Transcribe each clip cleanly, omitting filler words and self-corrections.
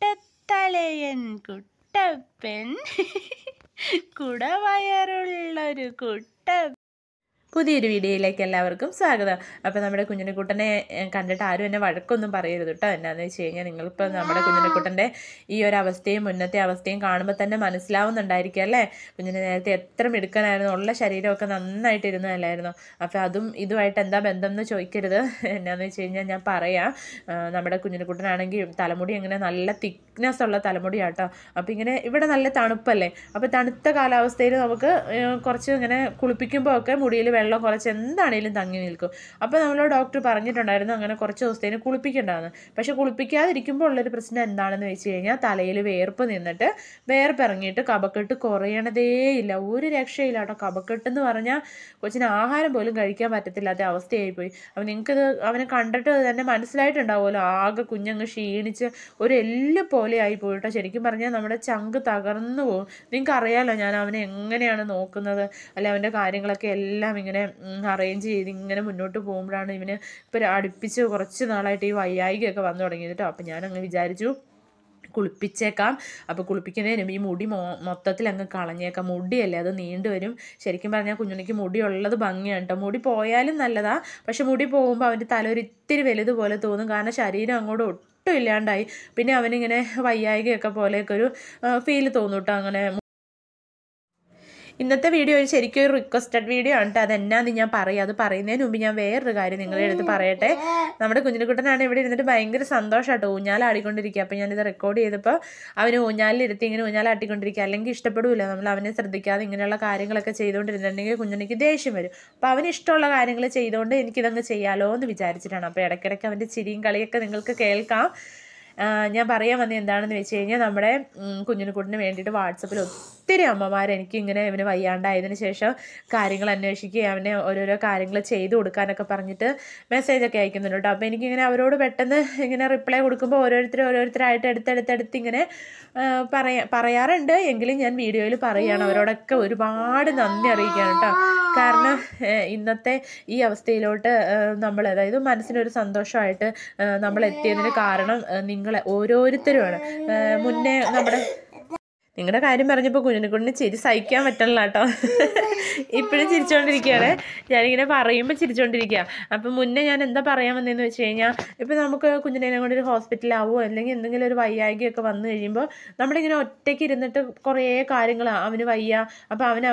കുട്ടത്തലയൻ കുട്ടപ്പൻ കുടവയറുള്ളൊരു കുട്ടപ്പൻ. പുതിയൊരു വീഡിയോയിലേക്ക് എല്ലാവർക്കും സ്വാഗതം. അപ്പോൾ നമ്മുടെ കുഞ്ഞിനെക്കുട്ടനെ കണ്ടിട്ട് ആരും എന്നെ വഴക്കൊന്നും പറയരുത് കേട്ടോ. എന്നാന്ന് വെച്ച് കഴിഞ്ഞാൽ നിങ്ങളിപ്പോൾ നമ്മുടെ കുഞ്ഞിനെക്കുട്ടൻ്റെ ഈ ഒരു അവസ്ഥയും മുന്നത്തെ അവസ്ഥയും കാണുമ്പോൾ തന്നെ മനസ്സിലാവുന്നുണ്ടായിരിക്കും അല്ലേ. കുഞ്ഞിന് നേരത്തെ എത്ര മിടുക്കനായിരുന്നു, ഉള്ള ശരീരമൊക്കെ നന്നായിട്ട് ഇരുന്നതല്ലായിരുന്നു. അപ്പോൾ അതും ഇതുമായിട്ട് എന്താ ബന്ധം എന്ന് ചോദിക്കരുത്. എന്നാന്ന് വെച്ച് കഴിഞ്ഞാൽ ഞാൻ പറയാം. നമ്മുടെ കുഞ്ഞിനെക്കുട്ടനാണെങ്കിൽ തലമുടി അങ്ങനെ നല്ല തിക്നെസ് ഉള്ള തലമുടിയാട്ടോ. അപ്പോൾ ഇങ്ങനെ ഇവിടെ നല്ല തണുപ്പല്ലേ, അപ്പോൾ തണുത്ത കാലാവസ്ഥയിൽ നമുക്ക് കുറച്ച് ഇങ്ങനെ കുളിപ്പിക്കുമ്പോൾ ഒക്കെ മുടിയിൽ വെള്ളം കുറച്ച് എന്താണേലും തങ്ങി നിൽക്കും. അപ്പോൾ നമ്മളോട് ഡോക്ടർ പറഞ്ഞിട്ടുണ്ടായിരുന്നു അങ്ങനെ കുറച്ച് ദിവസത്തേന് കുളിപ്പിക്കേണ്ടതെന്ന്. പക്ഷെ കുളിപ്പിക്കാതിരിക്കുമ്പോൾ ഉള്ളൊരു പ്രശ്നം എന്താണെന്ന് വെച്ച് കഴിഞ്ഞാൽ തലയിൽ വേർപ്പ് നിന്നിട്ട് വേർപ്പിറങ്ങിയിട്ട് കഫക്കെട്ട് കുറയണതേ ഇല്ല, ഒരു രക്ഷയില്ല കേട്ടോ. കഫക്കെട്ടെന്ന് പറഞ്ഞാൽ കൊച്ചിന് ആഹാരം പോലും കഴിക്കാൻ പറ്റത്തില്ലാത്ത അവസ്ഥയായിപ്പോയി. അപ്പോൾ നിങ്ങൾക്കിത് അവനെ കണ്ടിട്ട് തന്നെ മനസ്സിലായിട്ടുണ്ടാവുമല്ലോ, ആകെ കുഞ്ഞങ്ങ് ക്ഷീണിച്ച് ഒരു എല്ല് പോലെ ആയി പോയിട്ടോ. ശരിക്കും പറഞ്ഞാൽ നമ്മുടെ ചങ്ക് തകർന്നു പോകും. നിങ്ങൾക്കറിയാമല്ലോ ഞാൻ അവനെ എങ്ങനെയാണ് നോക്കുന്നത്, അല്ലെ അവൻ്റെ കാര്യങ്ങളൊക്കെ എല്ലാം ഇങ്ങനെ അറേഞ്ച് ചെയ്ത് ഇങ്ങനെ മുന്നോട്ട് പോകുമ്പോഴാണ് ഇവന് ഇപ്പോൾ അടുപ്പിച്ച് കുറച്ച് നാളായിട്ട് ഈ വയ്യായികയൊക്കെ വന്നു തുടങ്ങിയത് കേട്ടോ. അപ്പോൾ ഞാനങ്ങ് വിചാരിച്ചു കുളിപ്പിച്ചേക്കാം. അപ്പോൾ കുളിപ്പിക്കുന്നതിനും ഈ മുടി മൊത്തത്തിൽ അങ്ങ് കളഞ്ഞേക്കാം. മുടിയല്ലേ, അത് നീണ്ടു വരും. ശരിക്കും പറഞ്ഞാൽ കുഞ്ഞുണിക്ക് മുടി ഉള്ളത് ഭംഗിയാണ് കേട്ടോ. മുടി പോയാലും നല്ലതാ, പക്ഷെ മുടി പോകുമ്പോൾ അവൻ്റെ തല ഒരിത്തിരി വലുതുപോലെ തോന്നും. കാരണം ശരീരം അങ്ങോട്ട് ഒട്ടും ഇല്ലാണ്ടായി. പിന്നെ അവനിങ്ങനെ വയ്യായികയൊക്കെ പോലെയൊക്കെ ഒരു ഫീല് തോന്നും കേട്ടോ. അങ്ങനെ ഇന്നത്തെ വീഡിയോ ശരിക്കും ഒരു റിക്വസ്റ്റഡ് വീഡിയോ ആണ് കേട്ടോ. അതെന്നാന്ന് ഞാൻ പറയാം. അത് പറയുന്നതിന് മുമ്പ് ഞാൻ വേറൊരു കാര്യം നിങ്ങളുടെ അടുത്ത് പറയട്ടെ. നമ്മുടെ കുഞ്ഞിനെക്കുട്ടനാണ് ഇവിടെ ഇരുന്നിട്ട് ഭയങ്കര സന്തോഷമാട്ടോ, ഊഞ്ഞാലാടിക്കൊണ്ടിരിക്കുക. അപ്പോൾ ഞാനിത് റെക്കോർഡ് ചെയ്തപ്പോൾ അവന് ഊഞ്ഞാലിരുത്തി ഇങ്ങനെ ഊഞ്ഞാലാട്ടിക്കൊണ്ടിരിക്കുക. അല്ലെങ്കിൽ ഇഷ്ടപ്പെടില്ല നമ്മൾ അവനെ ശ്രദ്ധിക്കാതെ ഇങ്ങനെയുള്ള കാര്യങ്ങളൊക്കെ ചെയ്തുകൊണ്ടിരുന്നുണ്ടെങ്കിൽ കുഞ്ഞിനെനിക്ക് ദേഷ്യം വരും. അപ്പോൾ അവന് ഇഷ്ടമുള്ള കാര്യങ്ങൾ ചെയ്തുകൊണ്ട് എനിക്കിതങ്ങ് ചെയ്യാമല്ലോ എന്ന് വിചാരിച്ചിട്ടാണ്. അപ്പോൾ ഇടയ്ക്കിടയ്ക്ക് അവൻ്റെ ചിരിയും കളിയൊക്കെ നിങ്ങൾക്ക് കേൾക്കാം. ഞാൻ പറയാൻ വന്നത് എന്താണെന്ന് വെച്ച് കഴിഞ്ഞാൽ നമ്മുടെ കുഞ്ഞിനെക്കുട്ടിന് വേണ്ടിയിട്ട് വാട്സപ്പിൽ ഒത്തിരി അമ്മമാർ എനിക്കിങ്ങനെ ഇവന് വയ്യാണ്ടായതിനു ശേഷം കാര്യങ്ങൾ അന്വേഷിക്കുക, അവനെ ഓരോരോ കാര്യങ്ങൾ ചെയ്തു കൊടുക്കാനൊക്കെ പറഞ്ഞിട്ട് മെസ്സേജൊക്കെ അയക്കുന്നുണ്ട് കേട്ടോ. അപ്പോൾ എനിക്കിങ്ങനെ പെട്ടെന്ന് ഇങ്ങനെ റിപ്ലൈ കൊടുക്കുമ്പോൾ ഓരോരുത്തരായിട്ട് എടുത്തെടുത്ത് ഇങ്ങനെ പറയാറുണ്ട്. എങ്കിലും ഞാൻ വീഡിയോയിൽ പറയുകയാണ്. അവരോടൊക്കെ ഒരുപാട് നന്ദി അറിയിക്കുകയാണ് കേട്ടോ. കാരണം ഇന്നത്തെ ഈ അവസ്ഥയിലോട്ട് നമ്മൾ, അതായത് മനസ്സിനൊരു സന്തോഷമായിട്ട് നമ്മൾ എത്തിയതിന് കാരണം നിങ്ങളെ ഓരോരുത്തരുമാണ്. മുന്നേ നിങ്ങളുടെ കാര്യം പറഞ്ഞപ്പോൾ കുഞ്ഞിനെക്കുട്ടിന് ചിരി സഹിക്കാൻ പറ്റണില്ല കേട്ടോ. ഇപ്പോഴും ചിരിച്ചുകൊണ്ടിരിക്കുകയാണ്, ഞാനിങ്ങനെ പറയുമ്പോൾ ചിരിച്ചുകൊണ്ടിരിക്കുക. അപ്പം മുന്നേ ഞാൻ എന്താ പറയാൻ വന്നതെന്ന് വെച്ച് കഴിഞ്ഞാൽ, ഇപ്പോൾ നമുക്ക് കുഞ്ഞിനെ കൊണ്ട് ഒരു ഹോസ്പിറ്റലാവോ അല്ലെങ്കിൽ എന്തെങ്കിലും ഒരു വയ്യായികയൊക്കെ വന്നു കഴിയുമ്പോൾ നമ്മളിങ്ങനെ ഒറ്റയ്ക്ക് ഇരുന്നിട്ട് കുറേ കാര്യങ്ങൾ, അവന് വയ്യ അപ്പോൾ അവന്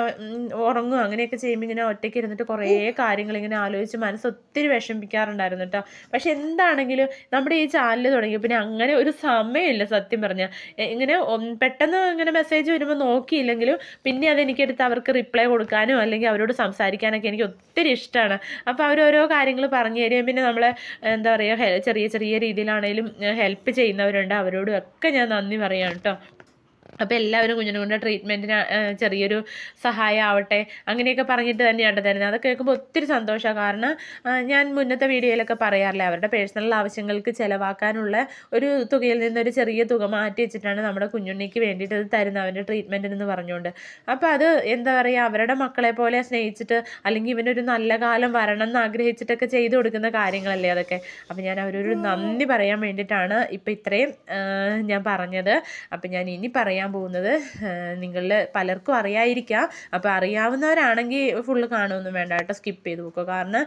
ഉറങ്ങുക അങ്ങനെയൊക്കെ ചെയ്യുമ്പോൾ ഇങ്ങനെ ഒറ്റയ്ക്ക് ഇരുന്നിട്ട് കുറേ കാര്യങ്ങൾ ഇങ്ങനെ ആലോചിച്ച് മനസ്സ് ഒത്തിരി വിഷമിപ്പിക്കാറുണ്ടായിരുന്നു കേട്ടോ. പക്ഷെ എന്താണെങ്കിലും നമ്മുടെ ഈ ചാനൽ തുടങ്ങിയ പിന്നെ അങ്ങനെ ഒരു സമയമില്ല സത്യം പറഞ്ഞാൽ. ഇങ്ങനെ പെട്ടെന്ന് ഇങ്ങനെ മെസ്സേജ് വരുമ്പോൾ നോക്കിയില്ലെങ്കിലും പിന്നെ അതെനിക്കെടുത്ത് അവർക്ക് റിപ്ലൈ കൊടുക്കാനോ അല്ലെങ്കിൽ അവരോട് സംസാരിക്കാനൊക്കെ എനിക്ക് ഒത്തിരി ഇഷ്ടമാണ്. അപ്പോൾ അവരോരോ കാര്യങ്ങൾ പറഞ്ഞു തരികയും പിന്നെ നമ്മളെ എന്താ പറയുക ചെറിയ ചെറിയ രീതിയിലാണെങ്കിലും ഹെൽപ്പ് ചെയ്യുന്നവരുണ്ട്. അവരോടും ഒക്കെ ഞാൻ നന്ദി പറയാം കേട്ടോ. അപ്പോൾ എല്ലാവരും കുഞ്ഞിനെക്കൊണ്ട് ട്രീറ്റ്മെൻറ്റിന് ചെറിയൊരു സഹായം ആവട്ടെ അങ്ങനെയൊക്കെ പറഞ്ഞിട്ട് തന്നെയാണ് തരുന്നത്. അതൊക്കെ കേൾക്കുമ്പോൾ ഒത്തിരി സന്തോഷമാണ്. കാരണം ഞാൻ മുന്നത്തെ വീഡിയോയിലൊക്കെ പറയാറില്ല, അവരുടെ പേഴ്സണൽ ആവശ്യങ്ങൾക്ക് ചിലവാക്കാനുള്ള ഒരു തുകയിൽ നിന്നൊരു ചെറിയ തുക മാറ്റി വെച്ചിട്ടാണ് നമ്മുടെ കുഞ്ഞുണ്ണിക്ക് വേണ്ടിയിട്ട് അത് തരുന്നത്, അവൻ്റെ ട്രീറ്റ്മെൻറ്റിനെന്ന് പറഞ്ഞുകൊണ്ട്. അപ്പോൾ അത് എന്താ പറയുക, അവരുടെ മക്കളെ പോലെ സ്നേഹിച്ചിട്ട് അല്ലെങ്കിൽ ഇവനൊരു നല്ല കാലം വരണം എന്ന് ആഗ്രഹിച്ചിട്ടൊക്കെ ചെയ്തു കൊടുക്കുന്ന കാര്യങ്ങളല്ലേ അതൊക്കെ. അപ്പോൾ ഞാൻ അവരൊരു നന്ദി പറയാൻ വേണ്ടിയിട്ടാണ് ഇപ്പോൾ ഇത്രയും ഞാൻ പറഞ്ഞത്. അപ്പോൾ ഞാൻ ഇനി പറയാൻ പോകുന്നത് നിങ്ങളിൽ പലർക്കും അറിയാതിരിക്കാം. അപ്പോൾ അറിയാവുന്നവരാണെങ്കിൽ ഫുള്ള് കാണുമൊന്നും വേണ്ട കേട്ടോ, സ്കിപ്പ് ചെയ്ത് പോകുക. കാരണം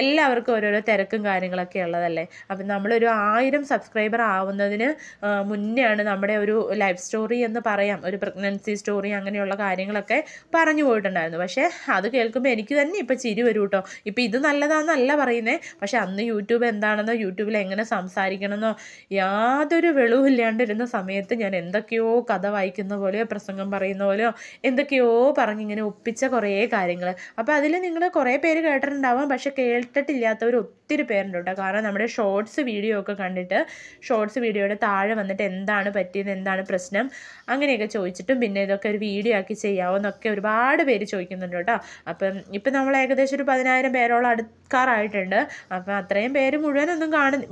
എല്ലാവർക്കും ഓരോരോ തിരക്കും കാര്യങ്ങളൊക്കെ ഉള്ളതല്ലേ. അപ്പം നമ്മളൊരു 1000 സബ്സ്ക്രൈബർ ആവുന്നതിന് മുന്നെയാണ് നമ്മുടെ ഒരു ലൈഫ് സ്റ്റോറി എന്ന് പറയാം, ഒരു പ്രഗ്നൻസി സ്റ്റോറി അങ്ങനെയുള്ള കാര്യങ്ങളൊക്കെ പറഞ്ഞു പോയിട്ടുണ്ടായിരുന്നു. പക്ഷേ അത് കേൾക്കുമ്പോൾ എനിക്ക് തന്നെ ഇപ്പോൾ ചിരി വരും കേട്ടോ. ഇപ്പോൾ ഇത് നല്ലതാണെന്നല്ല പറയുന്നത്, പക്ഷേ അന്ന് യൂട്യൂബ് എന്താണെന്നോ യൂട്യൂബിൽ എങ്ങനെ സംസാരിക്കണമെന്നോ യാതൊരു വെളിവില്ലാണ്ടിരുന്ന സമയത്ത് ഞാൻ എന്തൊക്കെയോ കഥ വായിക്കുന്ന പോലെയോ പ്രസംഗം പറയുന്ന പോലെയോ എന്തൊക്കെയോ പറഞ്ഞിങ്ങനെ ഒപ്പിച്ച കുറേ കാര്യങ്ങൾ. അപ്പോൾ അതിൽ നിങ്ങൾ കുറേ പേര് കേട്ടിട്ടുണ്ടാവാം, പക്ഷേ കേട്ടിട്ടില്ലാത്തവർ ഒത്തിരി പേരുണ്ട് കേട്ടോ. കാരണം നമ്മുടെ ഷോർട്സ് വീഡിയോ ഒക്കെ കണ്ടിട്ട് ഷോർട്സ് വീഡിയോയുടെ താഴെ വന്നിട്ട് എന്താണ് പറ്റിയത്, എന്താണ് പ്രശ്നം അങ്ങനെയൊക്കെ ചോദിച്ചിട്ടും പിന്നെ ഇതൊക്കെ ഒരു വീഡിയോ ആക്കി ചെയ്യാമോ എന്നൊക്കെ ഒരുപാട് പേര് ചോദിക്കുന്നുണ്ട് കേട്ടോ. അപ്പം ഇപ്പം നമ്മൾ ഏകദേശം ഒരു 10,000 പേരോളം അടുക്കാറായിട്ടുണ്ട്. അപ്പം അത്രയും പേര്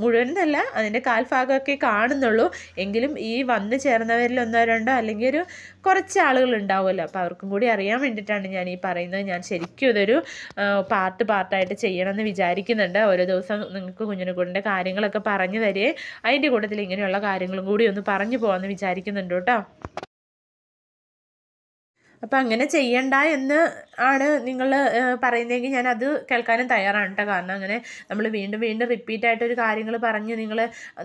മുഴുവനല്ല, അതിൻ്റെ കാൽഭാഗമൊക്കെ കാണുന്നുള്ളൂ. എങ്കിലും ഈ വന്നു ചേർന്നവരിൽ 1-2 അല്ലെങ്കിൽ ഒരു കുറച്ച് ആളുകൾ ഉണ്ടാവുമല്ലോ, അപ്പോൾ അവർക്കും കൂടി അറിയാൻ വേണ്ടിയിട്ടാണ് ഞാൻ ഈ പറയുന്നത്. ഞാൻ ശരിക്കും ഇതൊരു പാർട്ടായിട്ട് ചെയ്യണമെന്ന് തരാമെന്ന് വിചാരിക്കുന്നുണ്ട്. ഓരോ ദിവസം നിങ്ങൾക്ക് കുഞ്ഞിനെക്കൂടിൻ്റെ കാര്യങ്ങളൊക്കെ പറഞ്ഞു തരികയും അതിൻ്റെ കൂട്ടത്തിൽ ഇങ്ങനെയുള്ള കാര്യങ്ങളും കൂടി ഒന്ന് പറഞ്ഞു പോകാമെന്ന് വിചാരിക്കുന്നുണ്ട് കേട്ടോ. അപ്പം അങ്ങനെ ചെയ്യണ്ട എന്ന് ആണ് നിങ്ങൾ പറയുന്നതെങ്കിൽ ഞാനത് കേൾക്കാനും തയ്യാറാണ് കേട്ടോ. കാരണം അങ്ങനെ നമ്മൾ വീണ്ടും വീണ്ടും റിപ്പീറ്റായിട്ടൊരു കാര്യങ്ങൾ പറഞ്ഞ്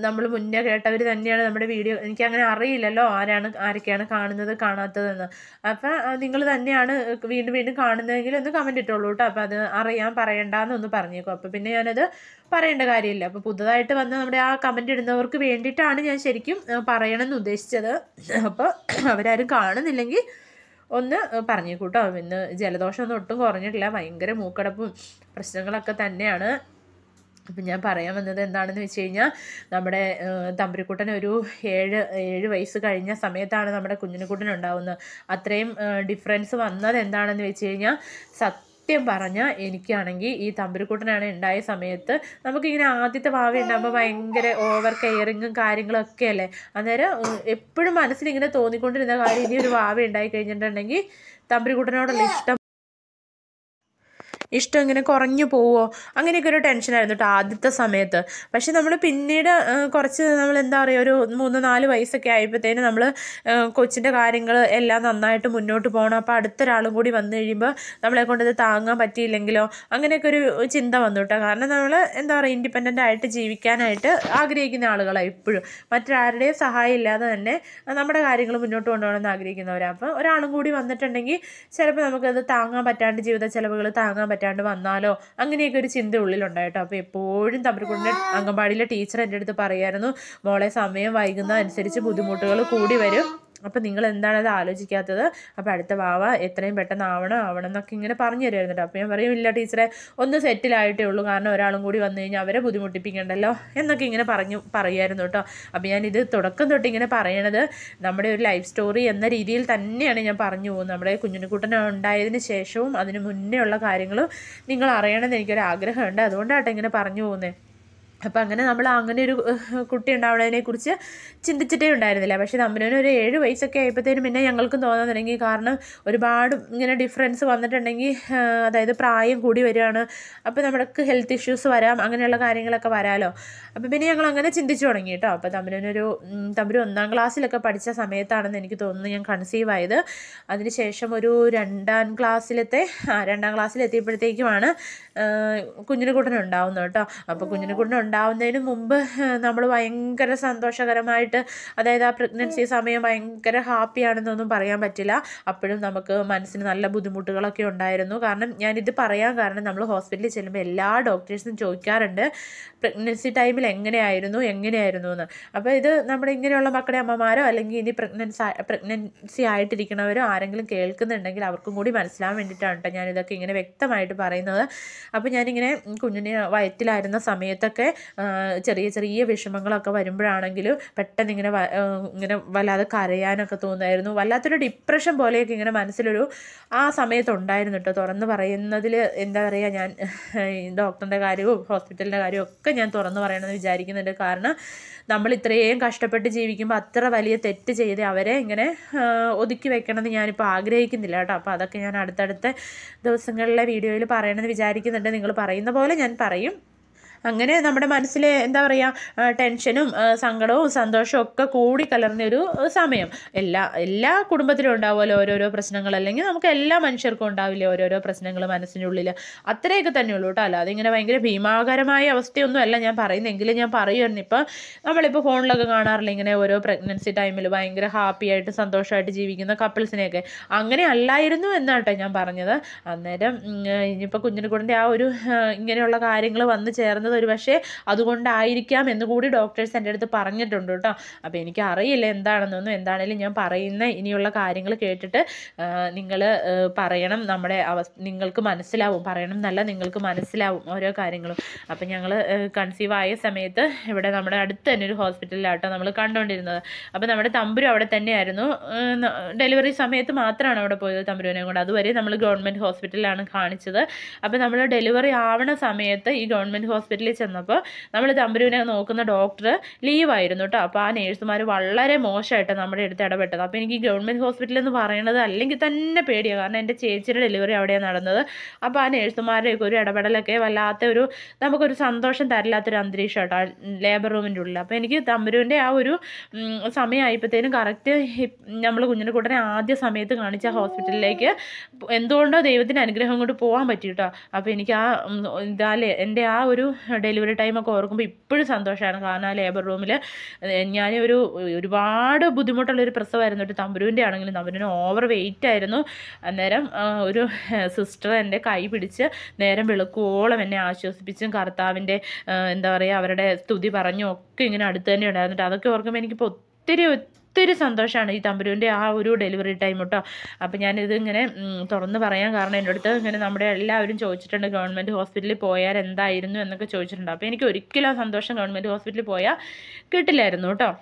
നമ്മൾ മുന്നേ കേട്ടവർ തന്നെയാണ് നമ്മുടെ വീഡിയോ, എനിക്കങ്ങനെ അറിയില്ലല്ലോ ആരൊക്കെയാണ് കാണുന്നത് കാണാത്തതെന്ന്. അപ്പം നിങ്ങൾ തന്നെയാണ് വീണ്ടും വീണ്ടും കാണുന്നതെങ്കിൽ ഒന്ന് കമൻറ്റ് ഇട്ടോളൂ കേട്ടോ. അപ്പം അത് അറിയാൻ പറയണ്ടെന്നൊന്ന് പറഞ്ഞേക്കും. അപ്പം പിന്നെ ഞാനത് പറയേണ്ട കാര്യമില്ല. അപ്പോൾ പുതുതായിട്ട് വന്ന് നമ്മുടെ ആ കമൻറ്റ് ഇടുന്നവർക്ക് വേണ്ടിയിട്ടാണ് ഞാൻ ശരിക്കും പറയണമെന്ന് ഉദ്ദേശിച്ചത്. അപ്പോൾ അവരാരും കാണുന്നില്ലെങ്കിൽ ഒന്ന് പറഞ്ഞേക്കൂട്ടോ. ഇന്ന് ജലദോഷമൊന്നും ഒട്ടും കുറഞ്ഞിട്ടില്ല, ഭയങ്കര മൂക്കടപ്പും പ്രശ്നങ്ങളൊക്കെ തന്നെയാണ്. അപ്പം ഞാൻ പറയാൻ വന്നത് എന്താണെന്ന് വെച്ച് കഴിഞ്ഞാൽ, നമ്മുടെ തമ്പുരുക്കുട്ടൻ ഒരു 7 വയസ്സ് കഴിഞ്ഞ സമയത്താണ് നമ്മുടെ കുഞ്ഞിനുക്കുട്ടനുണ്ടാവുന്നത്. അത്രയും ഡിഫറൻസ് വന്നത് എന്താണെന്ന് വെച്ച് കഴിഞ്ഞാൽ, സത്യം പറഞ്ഞാൽ എനിക്കാണെങ്കിൽ ഈ തമ്പുരുക്കുട്ടനാണ് ഉണ്ടായ സമയത്ത് നമുക്കിങ്ങനെ ആദ്യത്തെ വാവ ഉണ്ടാകുമ്പോൾ ഭയങ്കര ഓവർ കെയറിങ്ങും കാര്യങ്ങളൊക്കെ അല്ലേ. അന്നേരം എപ്പോഴും മനസ്സിലിങ്ങനെ തോന്നിക്കൊണ്ടിരുന്ന കാര്യം, ഇനി ഒരു വാവ ഉണ്ടായി കഴിഞ്ഞിട്ടുണ്ടെങ്കിൽ തമ്പുരുക്കുട്ടനോടുള്ള ഇഷ്ടം ഇങ്ങനെ കുറഞ്ഞു പോവോ, അങ്ങനെയൊക്കെ ഒരു ടെൻഷനായിരുന്നു കേട്ടോ ആദ്യത്തെ സമയത്ത്. പക്ഷെ നമ്മൾ പിന്നീട് കുറച്ച് എന്താ പറയുക, ഒരു 3-4 വയസ്സൊക്കെ ആയപ്പോഴത്തേന് നമ്മൾ കൊച്ചിൻ്റെ കാര്യങ്ങൾ എല്ലാം നന്നായിട്ട് മുന്നോട്ട് പോകണം. അപ്പോൾ അടുത്തൊരാളും കൂടി വന്നു കഴിയുമ്പോൾ നമ്മളെ കൊണ്ടത് താങ്ങാൻ പറ്റിയില്ലെങ്കിലോ, അങ്ങനെയൊക്കെ ഒരു ചിന്ത വന്നു കേട്ടോ. കാരണം നമ്മൾ എന്താ പറയുക, ഇൻഡിപെൻഡൻ്റ് ആയിട്ട് ജീവിക്കാനായിട്ട് ആഗ്രഹിക്കുന്ന ആളുകളാണ് ഇപ്പോഴും. മറ്റാരുടെയും സഹായം ഇല്ലാതെ തന്നെ നമ്മുടെ കാര്യങ്ങൾ മുന്നോട്ട് കൊണ്ടുപോകണമെന്ന് ആഗ്രഹിക്കുന്നവരാണ്. അപ്പോൾ ഒരാളും കൂടി വന്നിട്ടുണ്ടെങ്കിൽ ചിലപ്പോൾ നമുക്കത് താങ്ങാൻ പറ്റാണ്ട്, ജീവിത ചിലവുകൾ താങ്ങാൻ പറ്റാണ്ട് വന്നാലോ, അങ്ങനെയൊക്കെ ഒരു ചിന്ത ഉള്ളിലുണ്ടായിട്ടോ. അപ്പോൾ എപ്പോഴും തമ്പുരുക്കുട്ടൻ്റെ അംഗൻവാടിയിലെ ടീച്ചർ എൻ്റെ അടുത്ത് പറയായിരുന്നു, മോളെ സമയം വൈകുന്ന അനുസരിച്ച് ബുദ്ധിമുട്ടുകൾ കൂടി വരും, അപ്പം നിങ്ങൾ എന്താണ് അത് ആലോചിക്കാത്തത്, അപ്പോൾ അടുത്ത വാവ എത്രയും പെട്ടെന്ന് ആവണം എന്നൊക്കെ ഇങ്ങനെ പറഞ്ഞു തരുമായിരുന്നു കേട്ടോ. അപ്പോൾ ഞാൻ പറയും, ഇല്ല ടീച്ചറെ, ഒന്ന് സെറ്റിലായിട്ടേ ഉള്ളൂ, കാരണം ഒരാളും കൂടി വന്നു കഴിഞ്ഞാൽ അവരെ ബുദ്ധിമുട്ടിപ്പിക്കണ്ടല്ലോ എന്നൊക്കെ ഇങ്ങനെ പറയുമായിരുന്നു കേട്ടോ. അപ്പോൾ ഞാനിത് തുടക്കം തൊട്ട് ഇങ്ങനെ പറയണത് നമ്മുടെ ഒരു ലൈഫ് സ്റ്റോറി എന്ന രീതിയിൽ തന്നെയാണ് ഞാൻ പറഞ്ഞു പോകുന്നത്. നമ്മുടെ കുഞ്ഞിനുക്കുട്ടൻ ഉണ്ടായതിന് ശേഷവും അതിന് മുന്നേ ഉള്ള കാര്യങ്ങളും നിങ്ങൾ അറിയണമെന്ന് എനിക്കൊരു ആഗ്രഹമുണ്ട്, അതുകൊണ്ടാട്ടോ ഇങ്ങനെ പറഞ്ഞു പോകുന്നത്. അപ്പം അങ്ങനെ നമ്മൾ അങ്ങനെ ഒരു കുട്ടി ഉണ്ടാവുന്നതിനെക്കുറിച്ച് ചിന്തിച്ചിട്ടേ ഉണ്ടായിരുന്നില്ല. പക്ഷേ തമ്പുരാന് ഒരു 7 വയസ്സൊക്കെ ആയപ്പോഴത്തേനും പിന്നെ ഞങ്ങൾക്കും തോന്നാൻ തുടങ്ങി. കാരണം ഒരുപാട് ഇങ്ങനെ ഡിഫറൻസ് വന്നിട്ടുണ്ടെങ്കിൽ, അതായത് പ്രായം കൂടി വരികയാണ്, അപ്പോൾ നമുക്ക് ഹെൽത്ത് ഇഷ്യൂസ് വരാം, അങ്ങനെയുള്ള കാര്യങ്ങളൊക്കെ വരാമല്ലോ. അപ്പോൾ പിന്നെ ഞങ്ങൾ അങ്ങനെ ചിന്തിച്ചു തുടങ്ങി കേട്ടോ. അപ്പോൾ തമ്പുരു 1-ാം ക്ലാസ്സിലൊക്കെ പഠിച്ച സമയത്താണെന്ന് എനിക്ക് തോന്നുന്നു ഞാൻ കൺസീവ് ആയത്. അതിനുശേഷം ഒരു 2-ാം ക്ലാസ്സിലെത്തിയപ്പോഴത്തേക്കുമാണ് കുഞ്ഞിനുക്കുട്ടൻ ഉണ്ടാവുന്നത് കേട്ടോ. അപ്പോൾ കുഞ്ഞിനുക്കുട്ടൻ ഉണ്ടാവുന്നതിന് മുമ്പ് നമ്മൾ ഭയങ്കര സന്തോഷകരമായിട്ട്, അതായത് ആ പ്രഗ്നൻസി സമയം ഭയങ്കര ഹാപ്പിയാണെന്നൊന്നും പറയാൻ പറ്റില്ല. അപ്പോഴും നമുക്ക് മനസ്സിന് നല്ല ബുദ്ധിമുട്ടുകളൊക്കെ ഉണ്ടായിരുന്നു. കാരണം ഞാനിത് പറയാൻ കാരണം, നമ്മൾ ഹോസ്പിറ്റലിൽ ചെല്ലുമ്പോൾ എല്ലാ ഡോക്ടേഴ്സും ചോദിക്കാറുണ്ട് പ്രഗ്നൻസി ടൈമിൽ എങ്ങനെയായിരുന്നു എന്ന്. അപ്പോൾ ഇത് നമ്മുടെ ഇങ്ങനെയുള്ള മക്കളുടെ അമ്മമാരോ അല്ലെങ്കിൽ ഇനി പ്രഗ്നൻസി ആയിട്ടിരിക്കുന്നവരോ ആരെങ്കിലും കേൾക്കുന്നുണ്ടെങ്കിൽ അവർക്കും കൂടി മനസ്സിലാവാൻ വേണ്ടിയിട്ടാണ് കേട്ടോ ഞാനിതൊക്കെ ഇങ്ങനെ വ്യക്തമായിട്ട് പറയുന്നത്. അപ്പോൾ ഞാനിങ്ങനെ കുഞ്ഞിനെ വയറ്റിലായിരുന്ന സമയത്തൊക്കെ ചെറിയ ചെറിയ വിഷമങ്ങളൊക്കെ വരുമ്പോഴാണെങ്കിലും പെട്ടെന്ന് ഇങ്ങനെ വല്ലാതെ കരയാനൊക്കെ തോന്നുമായിരുന്നു. വല്ലാത്തൊരു ഡിപ്രഷൻ പോലെയൊക്കെ ഇങ്ങനെ മനസ്സിലൊരു ആ സമയത്തുണ്ടായിരുന്നു കേട്ടോ. തുറന്ന് പറയുന്നതിൽ എന്താ പറയുക, ഞാൻ ഡോക്ടറിൻ്റെ കാര്യവും ഹോസ്പിറ്റലിൻ്റെ കാര്യവും ഒക്കെ ഞാൻ തുറന്ന് പറയണമെന്ന് വിചാരിക്കുന്നുണ്ട്. കാരണം നമ്മൾ ഇത്രയും കഷ്ടപ്പെട്ട് ജീവിക്കുമ്പോൾ അത്ര വലിയ തെറ്റ് ചെയ്ത് അവരെ ഇങ്ങനെ ഒതുക്കി വെക്കണമെന്ന് ഞാനിപ്പോൾ ആഗ്രഹിക്കുന്നില്ല കേട്ടോ. അപ്പോൾ അതൊക്കെ ഞാൻ അടുത്തടുത്ത ദിവസങ്ങളിലെ വീഡിയോയിൽ പറയണമെന്ന് വിചാരിക്കുന്നുണ്ട്. നിങ്ങൾ പറയുന്ന പോലെ ഞാൻ പറയും. അങ്ങനെ നമ്മുടെ മനസ്സിൽ എന്താ പറയുക, ടെൻഷനും സങ്കടവും സന്തോഷവും ഒക്കെ കൂടിക്കലർന്നൊരു സമയം. എല്ലാ കുടുംബത്തിലും ഉണ്ടാവുമല്ലോ ഓരോരോ പ്രശ്നങ്ങൾ, അല്ലെങ്കിൽ നമുക്ക് എല്ലാ മനുഷ്യർക്കും ഉണ്ടാവില്ലേ ഓരോരോ പ്രശ്നങ്ങൾ മനസ്സിൻ്റെ ഉള്ളിൽ. അത്രയൊക്കെ തന്നെയുള്ളൂ കേട്ടോ. അല്ലാതെ ഇങ്ങനെ ഭയങ്കര ഭീമാകരമായ അവസ്ഥയൊന്നും അല്ല ഞാൻ പറയുന്നെങ്കിലും ഞാൻ പറയുമായിരുന്നു. ഇപ്പോൾ നമ്മളിപ്പോൾ ഫോണിലൊക്കെ കാണാറില്ല ഇങ്ങനെ ഓരോ പ്രഗ്നൻസി ടൈമിൽ ഭയങ്കര ഹാപ്പി ആയിട്ട് സന്തോഷമായിട്ട് ജീവിക്കുന്ന കപ്പിൾസിനെയൊക്കെ. അങ്ങനെ അല്ലായിരുന്നു എന്നാട്ടോ ഞാൻ പറഞ്ഞത്. അന്നേരം ഇനിയിപ്പോൾ കുഞ്ഞിനുക്കുട്ടൻ്റെ ആ ഒരു ഇങ്ങനെയുള്ള കാര്യങ്ങൾ വന്നു ചേർന്നത് ഒരു പക്ഷേ അതുകൊണ്ടായിരിക്കാം എന്നുകൂടി ഡോക്ടേഴ്സ് എൻ്റെ അടുത്ത് പറഞ്ഞിട്ടുണ്ട് കേട്ടോ. അപ്പോൾ എനിക്ക് അറിയില്ല എന്താണെന്നൊന്നും. എന്താണേലും ഞാൻ പറയുന്ന ഇനിയുള്ള കാര്യങ്ങൾ കേട്ടിട്ട് നിങ്ങൾ പറയണം. നമ്മുടെ നിങ്ങൾക്ക് മനസ്സിലാവും, പറയണം എന്നല്ല, നിങ്ങൾക്ക് മനസ്സിലാവും ഓരോ കാര്യങ്ങളും. അപ്പം ഞങ്ങൾ കൺസീവ് ആയ സമയത്ത് ഇവിടെ നമ്മുടെ അടുത്ത് തന്നെ ഒരു ഹോസ്പിറ്റലിലാട്ടോ നമ്മൾ കണ്ടുകൊണ്ടിരുന്നത്. അപ്പോൾ നമ്മുടെ തമ്പുരു അവിടെ തന്നെയായിരുന്നു. ഡെലിവറി സമയത്ത് മാത്രമാണ് അവിടെ പോയത് തമ്പുരുവിനെ കൊണ്ട്. അതുവരെ നമ്മൾ ഗവൺമെൻറ് ഹോസ്പിറ്റലിലാണ് കാണിച്ചത്. അപ്പോൾ നമ്മൾ ഡെലിവറി ആവണ സമയത്ത് ഈ ഗവൺമെൻറ് ഹോസ്പിറ്റലിൽ ഹോസ്പിറ്റലിൽ ചെന്നപ്പോൾ നമ്മൾ തമ്പുരുവിനെ നോക്കുന്ന ഡോക്ടർ ലീവായിരുന്നു കേട്ടോ. അപ്പോൾ ആ നേഴ്സുമാർ വളരെ മോശമായിട്ട് നമ്മുടെ അടുത്ത് ഇടപെട്ടത്. അപ്പോൾ എനിക്ക് ഗവൺമെൻറ് ഹോസ്പിറ്റൽ എന്ന് പറയുന്നത് അല്ലെങ്കിൽ തന്നെ പേടിയാണ്, കാരണം എൻ്റെ ചേച്ചിയുടെ ഡെലിവറി അവിടെയാണ് നടന്നത്. അപ്പോൾ ആ നേഴ്സുമാരുടെയൊക്കെ ഒരു ഇടപെടലൊക്കെ വല്ലാത്തൊരു നമുക്കൊരു സന്തോഷം തരില്ലാത്തൊരു അന്തരീക്ഷം കേട്ടോ ലേബർ റൂമിൻ്റെ ഉള്ളിൽ. അപ്പോൾ എനിക്ക് തമ്പുരുവിൻ്റെ ആ ഒരു സമയമായപ്പോഴത്തേനും കറക്റ്റ് നമ്മൾ കുഞ്ഞിനെക്കുട്ടനെ ആദ്യ സമയത്ത് കാണിച്ച ഹോസ്പിറ്റലിലേക്ക് എന്തുകൊണ്ടോ ദൈവത്തിൻ്റെ അനുഗ്രഹം കൊണ്ട് പോകാൻ പറ്റി കേട്ടോ. അപ്പോൾ എനിക്ക് എൻ്റെ ആ ഒരു ഡെലിവറി ടൈമൊക്കെ ഓർക്കുമ്പോൾ ഇപ്പോഴും സന്തോഷമാണ്. കാരണം ആ ലേബർ റൂമിൽ ഒരുപാട് ബുദ്ധിമുട്ടുള്ളൊരു പ്രസവമായിരുന്നു കേട്ടോ. തമ്പുരുവിൻ്റെ ആണെങ്കിലും തമ്പുരുവിന് ഓവർ വെയിറ്റ് ആയിരുന്നു. അന്നേരം ഒരു സിസ്റ്റർ എൻ്റെ കൈ പിടിച്ച് നേരം വെളുക്കുവോളം എന്നെ ആശ്വസിപ്പിച്ചും കർത്താവിൻ്റെ എന്താ പറയുക അവരുടെ സ്തുതി പറഞ്ഞും ഒക്കെ ഇങ്ങനെ അടുത്ത് തന്നെ ഉണ്ടായിരുന്നു. അതൊക്കെ ഓർക്കുമ്പോൾ എനിക്കിപ്പോൾ ഒത്തിരി സന്തോഷമാണ് ഈ തമ്പുരുവിൻ്റെ ആ ഒരു ഡെലിവറി ടൈം കേട്ടോ. അപ്പോൾ ഞാനിത് ഇങ്ങനെ തുറന്ന് പറയാൻ കാരണം എൻ്റെ അടുത്ത് ഇങ്ങനെ നമ്മുടെ എല്ലാവരും ചോദിച്ചിട്ടുണ്ട് ഗവൺമെൻറ് ഹോസ്പിറ്റലിൽ പോയാൽ എന്തായിരുന്നു എന്നൊക്കെ ചോദിച്ചിട്ടുണ്ട്. അപ്പോൾ എനിക്ക് ഒരിക്കലും ആ സന്തോഷം ഗവൺമെൻറ് ഹോസ്പിറ്റലിൽ പോയാൽ കിട്ടില്ലായിരുന്നു കേട്ടോ.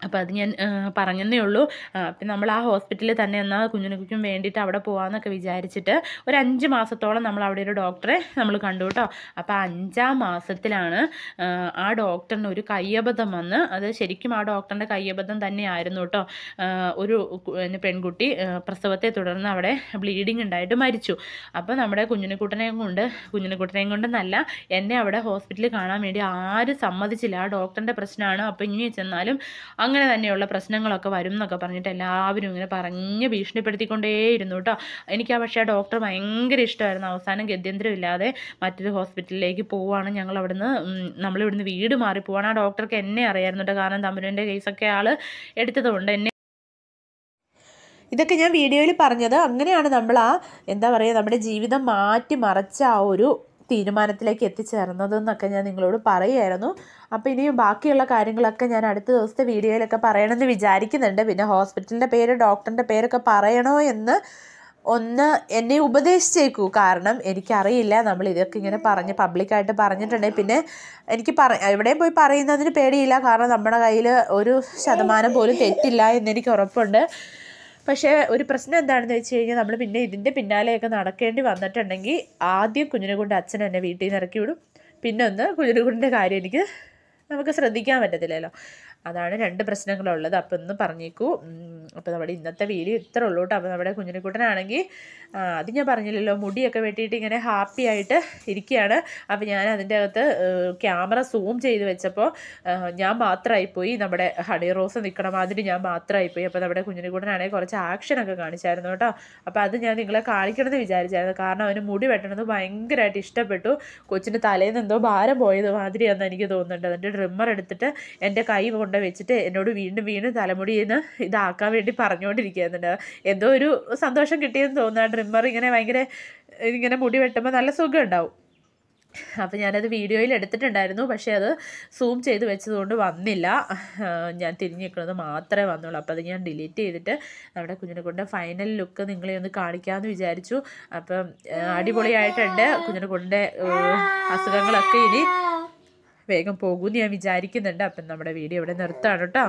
അപ്പോൾ അത് ഞാൻ പറഞ്ഞതേ ഉള്ളൂ. അപ്പം നമ്മൾ ആ ഹോസ്പിറ്റലിൽ തന്നെ എന്നാൽ കുഞ്ഞിനും വേണ്ടിയിട്ട് അവിടെ പോകാമെന്നൊക്കെ വിചാരിച്ചിട്ട് ഒരു 5 മാസത്തോളം നമ്മൾ അവിടെ ഒരു ഡോക്ടറെ നമ്മൾ കണ്ടു കേട്ടോ. അപ്പോൾ 5-ാം മാസത്തിലാണ് ആ ഡോക്ടറിന് ഒരു കയ്യബദ്ധം വന്ന്, അത് ശരിക്കും ആ ഡോക്ടറിൻ്റെ കയ്യബദ്ധം തന്നെയായിരുന്നു കേട്ടോ. ഒരു പെൺകുട്ടി പ്രസവത്തെ തുടർന്ന് അവിടെ ബ്ലീഡിങ് ഉണ്ടായിട്ട് മരിച്ചു. അപ്പോൾ നമ്മുടെ കുഞ്ഞിനെയും കൊണ്ടെന്നല്ല എന്നെ അവിടെ ഹോസ്പിറ്റലിൽ കാണാൻ വേണ്ടി ആരും സമ്മതിച്ചില്ല. ആ ഡോക്ടറിൻ്റെ പ്രശ്നമാണ്, അപ്പോൾ ഇനി ചെന്നാലും അങ്ങനെ തന്നെയുള്ള പ്രശ്നങ്ങളൊക്കെ വരും എന്നൊക്കെ പറഞ്ഞിട്ട് എല്ലാവരും ഇങ്ങനെ പറഞ്ഞ് ഭീഷണിപ്പെടുത്തിക്കൊണ്ടേയിരുന്നു കേട്ടോ. എനിക്ക് പക്ഷേ ആ ഡോക്ടർ ഭയങ്കര ഇഷ്ടമായിരുന്നു. അവസാനം ഗത്യന്തരമില്ലാതെ മറ്റൊരു ഹോസ്പിറ്റലിലേക്ക് പോവുകയാണ് ഞങ്ങൾ. നമ്മളിവിടുന്ന് വീട് മാറി പോവാണ്. ആ ഡോക്ടർക്ക് എന്നെ അറിയായിരുന്നു കേട്ടോ, കാരണം തമ്പുരുവിൻ്റെ കേസൊക്കെ ആൾ എടുത്തതുകൊണ്ട് ഇതൊക്കെ ഞാൻ വീഡിയോയിൽ പറഞ്ഞത്. അങ്ങനെയാണ് നമ്മൾ എന്താ പറയുക നമ്മുടെ ജീവിതം മാറ്റി മറിച്ച ആ ഒരു തീരുമാനത്തിലേക്ക് എത്തിച്ചേർന്നതെന്നൊക്കെ ഞാൻ നിങ്ങളോട് പറയുമായിരുന്നു. അപ്പോൾ ഇനി ബാക്കിയുള്ള കാര്യങ്ങളൊക്കെ ഞാൻ അടുത്ത ദിവസത്തെ വീഡിയോയിലൊക്കെ പറയണമെന്ന് വിചാരിക്കുന്നുണ്ട്. പിന്നെ ഹോസ്പിറ്റലിൻ്റെ പേര് ഡോക്ടറിൻ്റെ പേരൊക്കെ പറയണോ എന്ന് ഒന്ന് എന്നെ ഉപദേശിച്ചേക്കൂ. കാരണം എനിക്കറിയില്ല, നമ്മൾ ഇതൊക്കെ ഇങ്ങനെ പബ്ലിക്കായിട്ട് പറഞ്ഞിട്ടുണ്ടെങ്കിൽ പിന്നെ എനിക്ക് എവിടെയും പോയി പറയുന്നതിന് പേടിയില്ല. കാരണം നമ്മുടെ കയ്യിൽ 1% പോലും തെറ്റില്ല എന്നെനിക്ക് ഉറപ്പുണ്ട്. പക്ഷേ ഒരു പ്രശ്നം എന്താണെന്ന് വെച്ച് കഴിഞ്ഞാൽ നമ്മൾ പിന്നെ ഇതിൻ്റെ പിന്നാലെയൊക്കെ നടക്കേണ്ടി വന്നിട്ടുണ്ടെങ്കിൽ ആദ്യം കുഞ്ഞിനെക്കൊണ്ട് അച്ഛൻ എന്നെ വീട്ടിൽ നിന്ന് ഇറക്കി വിടും. പിന്നെ കുഞ്ഞിനെക്കൊണ്ടിൻ്റെ കാര്യം നമുക്ക് ശ്രദ്ധിക്കാൻ പറ്റത്തില്ലല്ലോ. അതാണ് 2 പ്രശ്നങ്ങളുള്ളത്. അപ്പോൾ ഒന്ന് പറഞ്ഞേക്കൂ. അപ്പോൾ നമ്മുടെ ഇന്നത്തെ വീഡിയോ ഇത്ര ഉള്ളൂ കേട്ടോ. അപ്പോൾ നമ്മുടെ കുഞ്ഞിനെക്കുട്ടനാണെങ്കിൽ അത് ഞാൻ പറഞ്ഞില്ലല്ലോ, മുടിയൊക്കെ വെട്ടിയിട്ട് ഇങ്ങനെ ഹാപ്പി ആയിട്ട് ഇരിക്കുകയാണ്. അപ്പോൾ ഞാൻ അതിൻ്റെ അകത്ത് ക്യാമറ സൂം ചെയ്ത് വെച്ചപ്പോൾ ഞാൻ മാത്രമായിപ്പോയി, നമ്മുടെ ഹണി റോസ് നിൽക്കണ മാതിരി ഞാൻ മാത്രമായിപ്പോയി. അപ്പോൾ നമ്മുടെ കുഞ്ഞിനെക്കുട്ടനാണെങ്കിൽ കുറച്ച് ആക്ഷനൊക്കെ കാണിച്ചായിരുന്നു കേട്ടോ. അപ്പോൾ അത് ഞാൻ നിങ്ങളെ കാണിക്കണമെന്ന് വിചാരിച്ചായിരുന്നു. കാരണം അവന് മുടി വെട്ടണത് ഭയങ്കരമായിട്ട് ഇഷ്ടപ്പെട്ടു. കൊച്ചിൻ്റെ തലേന്ന് എന്തോ ഭാരം പോയത് മാതിരിയാണെന്ന് എനിക്ക് തോന്നുന്നുണ്ട്. അതിൻ്റെ ട്രിമ്മർ എടുത്തിട്ട് എൻ്റെ കൈ കൊണ്ട് വെച്ചിട്ട് എന്നോട് വീണ്ടും തലമുടിയിൽ ഇതാക്കാൻ വേണ്ടി പറഞ്ഞുകൊണ്ടിരിക്കുന്നുണ്ട്. എന്തോ ഒരു സന്തോഷം കിട്ടിയെന്ന് തോന്നുന്നു. ട്രിമ്മർ ഇങ്ങനെ മുടി വെട്ടുമ്പോൾ നല്ല സുഖം ഉണ്ടാവും. അപ്പോൾ ഞാനത് വീഡിയോയിൽ എടുത്തിട്ടുണ്ടായിരുന്നു, പക്ഷേ അത് സൂം ചെയ്ത് വെച്ചതുകൊണ്ട് വന്നില്ല. ഞാൻ തിരിഞ്ഞ് നിൽക്കുന്നത് മാത്രമേ വന്നുള്ളൂ. അപ്പോൾ അത് ഞാൻ ഡിലീറ്റ് ചെയ്തിട്ട് നമ്മുടെ കുഞ്ഞിനെക്കൊണ്ട് ഫൈനൽ ലുക്ക് നിങ്ങളെ ഒന്ന് കാണിക്കാമെന്ന് വിചാരിച്ചു. അപ്പം അടിപൊളിയായിട്ടുണ്ട്. കുഞ്ഞിനെക്കൊണ്ട് അസുഖങ്ങളൊക്കെ ഇനി വേഗം പോകുമെന്ന് ഞാൻ വിചാരിക്കുന്നുണ്ട്. അപ്പം നമ്മുടെ വീഡിയോ ഇവിടെ നിർത്താണ് കേട്ടോ.